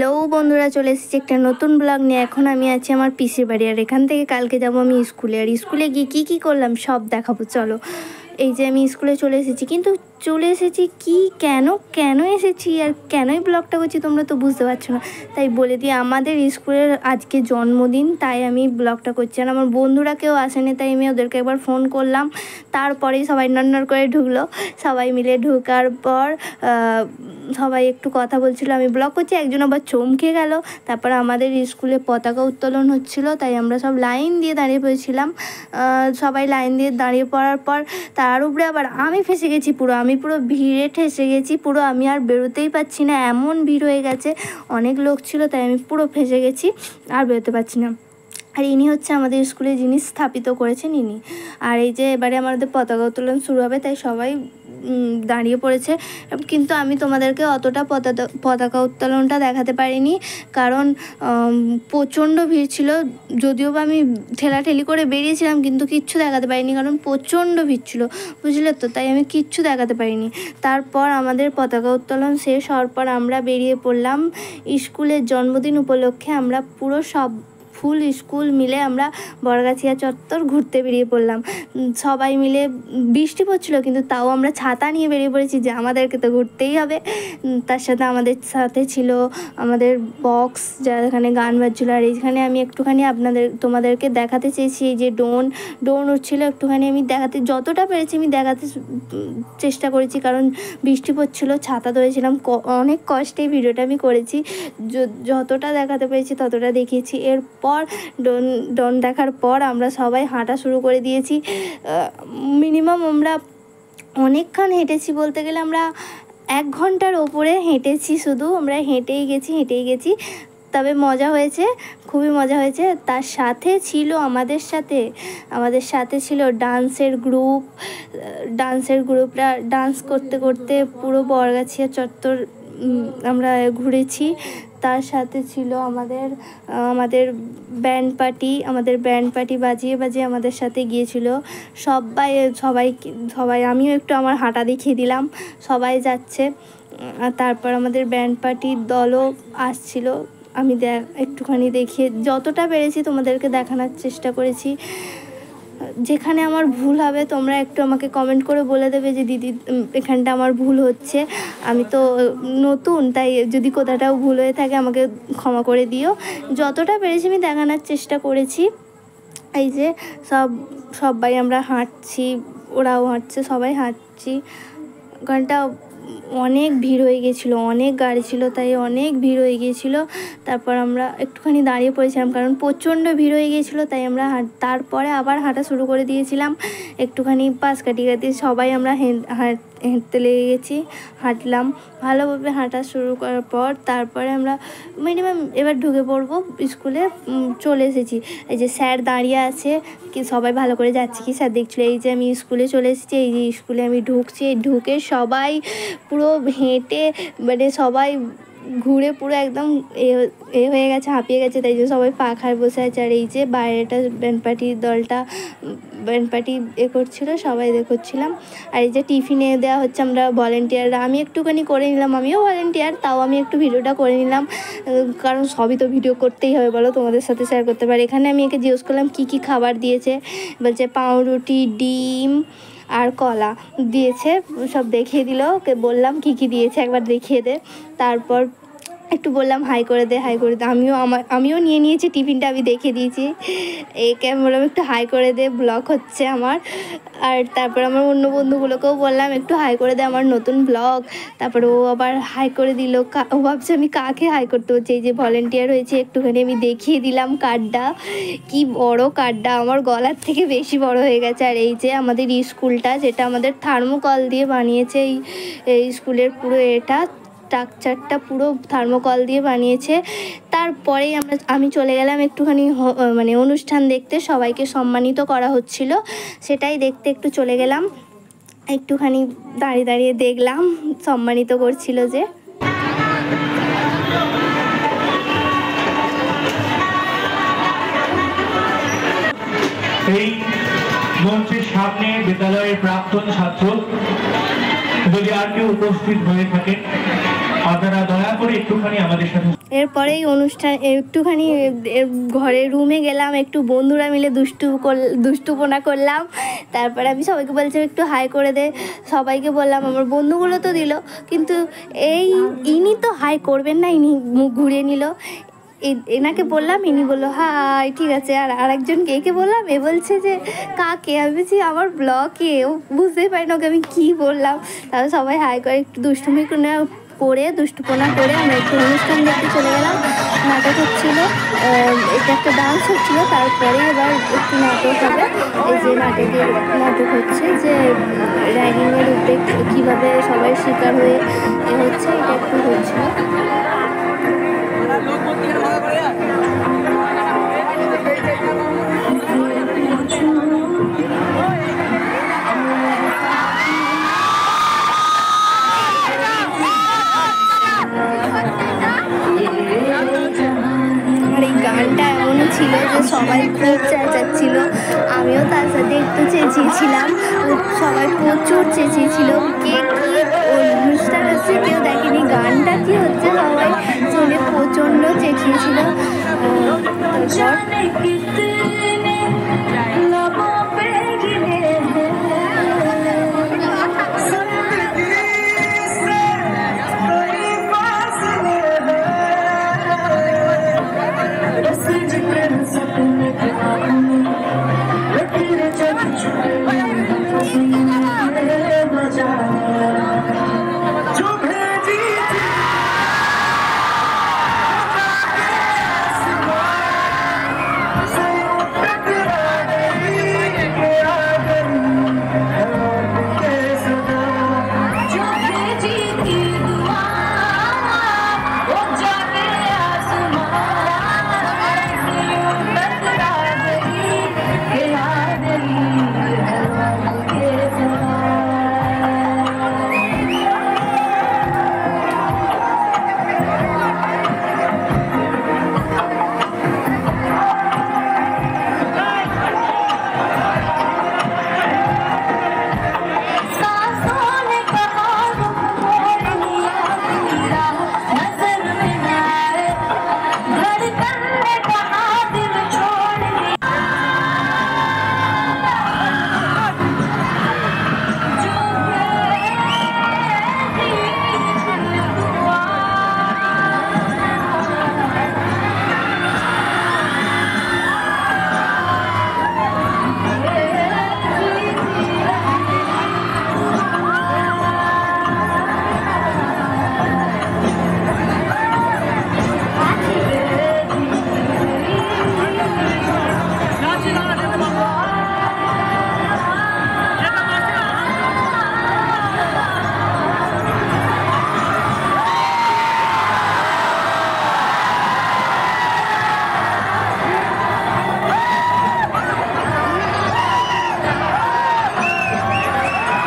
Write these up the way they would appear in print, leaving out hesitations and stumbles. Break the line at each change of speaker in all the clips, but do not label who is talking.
Hello বন্ধুরা, চলে এসেছি একটা নতুন ব্লগ নিয়ে। এখন আমি আছি আমার পিসির বাড়ি, আর এখান থেকে কালকে যাবো আমি স্কুলে। আর স্কুলে গিয়ে কী করলাম সব দেখাবো, চলো। এই যে আমি স্কুলে চলে এসেছি, কিন্তু চলে এসেছি কি কেন এসেছি আর কেনই ব্লগটা করছি তোমরা তো বুঝতে পারছো না। তাই বলে দিই, আমাদের স্কুলের আজকে জন্মদিন, তাই আমি ব্লগটা করছি। আর আমার বন্ধুরা কেউ আসেনি, তাই আমি ওদেরকে একবার ফোন করলাম। তারপরেই সবাই নড়নড় করে ঢুকলো। সবাই মিলে ঢোকার পর সবাই একটু কথা বলছিল, আমি ব্লগ করছি, একজন আবার চমকে গেল। তারপর আমাদের স্কুলে পতাকা উত্তোলন হচ্ছিল, তাই আমরা সব লাইন দিয়ে দাঁড়িয়ে পড়েছিলাম। সবাই লাইন দিয়ে দাঁড়িয়ে পড়ার পর তার উপরে আবার আমি ফেসে গেছি, আমি পুরো ভিড়ে ঠেসে গেছি, আমি আর বেরোতেই পারছি না, এমন ভিড় হয়ে গেছে। অনেক লোক ছিল, তাই আমি পুরো ফেসে গেছি, আর বেরোতে পারছি না। আর ইনি হচ্ছে আমাদের স্কুলে যিনি স্থাপিত করেছেন ইনি। আর এই যে এবারে আমাদের পতাকা উত্তোলন শুরু হবে, তাই সবাই দাঁড়িয়ে পড়েছে। কিন্তু আমি তোমাদেরকে অতটা পতাকা উত্তোলনটা দেখাতে পারিনি, কারণ প্রচণ্ড ভিড় ছিল। যদিও বা আমি ঠেলাঠেলি করে বেরিয়েছিলাম, কিন্তু কিচ্ছু দেখাতে পারিনি, কারণ প্রচণ্ড ভিড় ছিল, বুঝলে তো, তাই আমি কিচ্ছু দেখাতে পারিনি। তারপর আমাদের পতাকা উত্তোলন শেষ হওয়ার পর আমরা বেরিয়ে পড়লাম স্কুলের জন্মদিন উপলক্ষে। আমরা পুরো ফুল স্কুল মিলে আমরা বরগাছিয়া চত্বর ঘুরতে বেরিয়ে পড়লাম। সবাই মিলে বৃষ্টি পড়ছিল, কিন্তু তাও আমরা ছাতা নিয়ে বেরিয়ে পড়েছি যে আমাদেরকে তো ঘুরতেই হবে। তার সাথে আমাদের সাথে ছিল আমাদের বক্স, যার এখানে গান বাজছিল। আর এইখানে আমি একটুখানি তোমাদেরকে দেখাতে চেয়েছি, এই যে ডোন উঠছিল, একটুখানি আমি যতটা পেরেছি আমি দেখাতে চেষ্টা করেছি, কারণ বৃষ্টি পড়ছিল, ছাতা ধরেছিলাম, অনেক কষ্টে ভিডিওটা আমি করেছি। যতটা দেখাতে পেরেছি ততটা দেখিয়েছি। এরপর ডন দেখার পর আমরা সবাই হাঁটা শুরু করে দিয়েছি। মিনিমাম আমরা অনেকক্ষণ হেঁটেছি, বলতে গেলে আমরা 1 ঘন্টার ওপরে হেঁটেছি। শুধু আমরা হেঁটেই গেছি। তবে মজা হয়েছে, খুবই মজা হয়েছে। তার সাথে ছিল আমাদের সাথে ছিল ডান্সের গ্রুপরা ডান্স করতে করতে পুরো বরগাছিয়া চত্বর আমরা ঘুরেছি। তার সাথে ছিল আমাদের ব্যান্ড পার্টি বাজিয়ে আমাদের সাথে গিয়েছিল সবাই। আমিও একটু আমার হাঁটা দেখিয়ে দিলাম, সবাই যাচ্ছে। তারপর আমাদের ব্যান্ড পার্টির দলও আসছিল, আমি একটুখানি দেখিয়ে যতটা পেরেছি তোমাদেরকে দেখানোর চেষ্টা করেছি। যেখানে আমার ভুল হবে তোমরা একটু আমাকে কমেন্ট করে বলে দেবে যে দিদি এখানটা আমার ভুল হচ্ছে। আমি তো নতুন, তাই যদি কোথাটাও ভুল হয়ে থাকে আমাকে ক্ষমা করে দিও। যতটা পেরেছি আমি দেখানোর চেষ্টা করেছি। এই যে সবাই আমরা হাঁটছি, ওরাও হাঁটছে, সবাই হাঁটছি। ওখানটা অনেক ভিড় হয়ে গিয়েছিলো, অনেক গাড়ি ছিল, তাই অনেক ভিড় হয়ে গিয়েছিলো। তারপর আমরা একটুখানি দাঁড়িয়ে পড়েছিলাম, কারণ প্রচণ্ড ভিড় হয়ে গিয়েছিলো, তাই আমরা তারপরে আবার হাঁটা শুরু করে দিয়েছিলাম। একটুখানি পাশ কাটি সবাই আমরা হেঁটতে লেগে গেছি, হাঁটলাম ভালোভাবে। হাঁটা শুরু করার পর তারপরে আমরা মিনিমাম এবার ঢুকে পড়বো স্কুলে, চলে এসেছি। এই যে স্যার দাঁড়িয়ে আছে, কি সবাই ভালো করে যাচ্ছে কি স্যার দেখছিল। এই যে আমি স্কুলে চলে এসেছি, এই যে স্কুলে আমি ঢুকছি। ঢুকে সবাই পুরো হেঁটে সবাই ঘুরে পুরো একদম এ হয়ে গেছে, হাঁপিয়ে গেছে, তাই জন্য সবাই পাখায় বসে আছে। আর এই যে বাইরেটা ব্যান্ড পার্টি করছিল, সবাই দেখছিলাম। আর এই যে টিফিনে দেওয়া হচ্ছে, আমরা ভলেন্টিয়াররা, আমি একটুখানি করে নিলাম, আমিও ভলেন্টিয়ার, তাও আমি একটু ভিডিওটা করে নিলাম, কারণ সবই তো ভিডিও করতেই হবে বলো, তোমাদের সাথে শেয়ার করতে পারি। এখানে আমি একে জিজ্ঞেস করলাম কী খাবার দিয়েছে, বলছে পাউরুটি, ডিম আর কলা দিয়েছে। সব দেখিয়ে দিল, ওকে বললাম কী দিয়েছে একবার দেখিয়ে দে। তারপর একটু বললাম হাই করে দে। আমিও নিয়ে নিয়েছি টিফিনটা, আমি দেখিয়ে দিয়েছি। একে আমি বললাম একটু হাই করে দে, ব্লগ হচ্ছে আমার। আর তারপর আমার অন্য বন্ধুগুলোকেও বললাম একটু হাই করে দে, আমার নতুন ব্লগ। তারপর ও আবার হাই করে দিল। ও ভাবছে আমি কাকে হাই করতে হচ্ছে, এই যে ভলেন্টিয়ার হয়েছে। একটুখানি আমি দেখিয়ে দিলাম কার্ডটা, কি বড় কার্ডটা, আমার গলার থেকে বেশি বড় হয়ে গেছে। আর এই যে আমাদের স্কুলটা, যেটা আমাদের থার্মোকল দিয়ে বানিয়েছে, এই স্কুলের পুরো স্ট্রাকচারটা পুরো থার্মোকল দিয়ে বানিয়েছে। তারপরেই আমি চলে গেলাম একটুখানি অনুষ্ঠান দেখতে, সবাইকে সম্মানিত করা হচ্ছিল, সেটাই দেখতে একটু চলে গেলাম। একটুখানি দাঁড়িয়ে দেখলাম সম্মানিত করছিল যে।
এই মঞ্চের সামনে বিদ্যালয়ের প্রাক্তন ছাত্র যদি আর কেউ উপস্থিত হয়ে থাকে, আপনারা দয়া করে একটুখানি আমাদের সাথে
এরপরেই অনুষ্ঠান একটুখানি ঘরে রুমে গেলাম, একটু বন্ধুরা মিলে দুষ্টুপনা করলাম। তারপরে আমি সবাইকে বলছিলাম একটু হাই করে দে, সবাইকে বললাম, আমার বন্ধুগুলো তো দিল, কিন্তু ইনি তো হাই করবেন না, ইনি মুখ ঘুরিয়ে নিল। এনাকে বললাম, ইনি বললো হাই, ঠিক আছে। আর আরেকজনকে একে বললাম, এ বলছে যে কাকে, আমি বলছি আমার ব্লগে, ও বুঝতেই পারি না ওকে আমি কী বললাম। তারপর সবাই হাই করে একটু দুষ্টুপনা করে আমরা একটু অনুষ্ঠান দেখতে চলে গেলাম। নাটক হচ্ছিলো, এটা একটা ডান্স হচ্ছিলো, তারপরে এবার একটু নাটক হবে। এই যে নাটক হচ্ছে যে র্যাগিংয়ের উপরে কীভাবে সবাই শিকার হয়ে হচ্ছে, এটা একটু হচ্ছিলো। গানটা এমনই ছিল যে সবাই খুব চেঁচাচ্ছিল, আমিও তার সাথে একটু চেঁচিয়েছিলাম। সবাই প্রচুর চেঁচিয়েছিল, কে কী অনুষ্ঠান হচ্ছে কেউ দেখেনি, গানটা কী হচ্ছে সবাই শুনে প্রচণ্ড চেঁচিয়েছিল।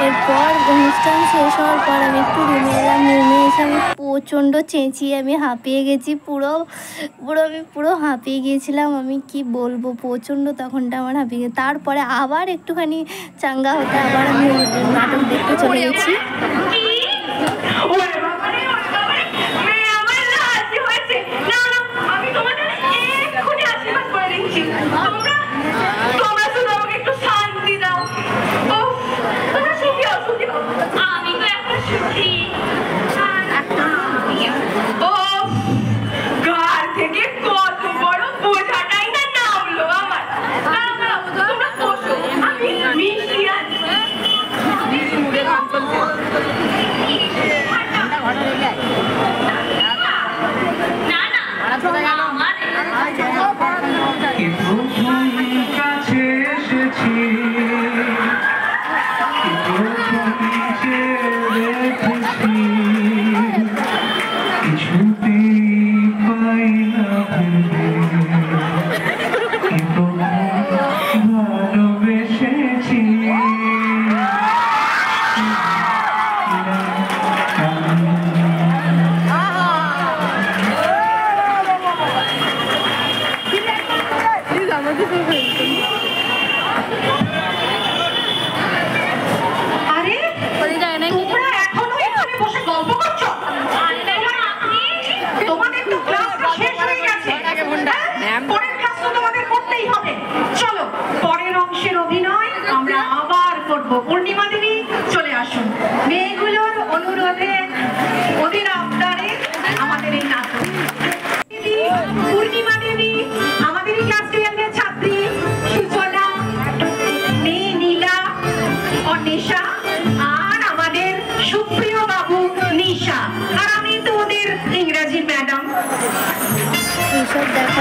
এরপর অনুষ্ঠান শেষ হওয়ার পর আমি একটু রুমে এলাম। রুমে এসে আমি প্রচণ্ড চেঁচিয়ে আমি হাঁপিয়ে গেছি, আমি পুরো হাঁপিয়ে গিয়েছিলাম। আমি কি বলবো, প্রচণ্ড তখনটা আমার হাঁপিয়ে গেছে। তারপরে আবার একটুখানি চাঙ্গা হতে আবার আমি নাটক দেখতে চলে গেছি।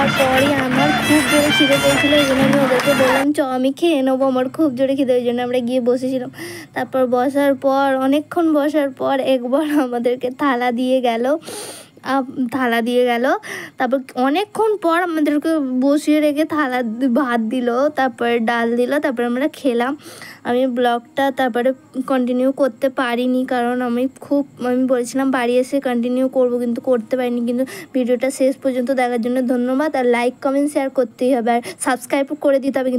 দেখার পরই আমার খুব জোরে খিদে পেয়েছিলো, এই জন্য আমি ওদেরকে বললাম চ আমি খেয়ে নেবো, আমার খুব জোরে খিদে, ওই জন্য আমরা গিয়ে বসেছিলাম। তারপর বসার পর অনেকক্ষণ বসার পর একবার আমাদেরকে থালা দিয়ে গেল, তারপর অনেকক্ষণ পর আমাদেরকে বসিয়ে রেখে ভাত দিল, তারপরে ডাল দিল, তারপরে আমরা খেলাম। আমি ব্লগটা তারপরে কন্টিনিউ করতে পারিনি, কারণ আমি বলেছিলাম বাড়ি এসে কন্টিনিউ করব, কিন্তু করতে পারিনি। কিন্তু ভিডিওটা শেষ পর্যন্ত দেখার জন্য ধন্যবাদ। আর লাইক কমেন্ট শেয়ার করতেই হবে, আর সাবস্ক্রাইব করে দিতে হবে কিন্তু।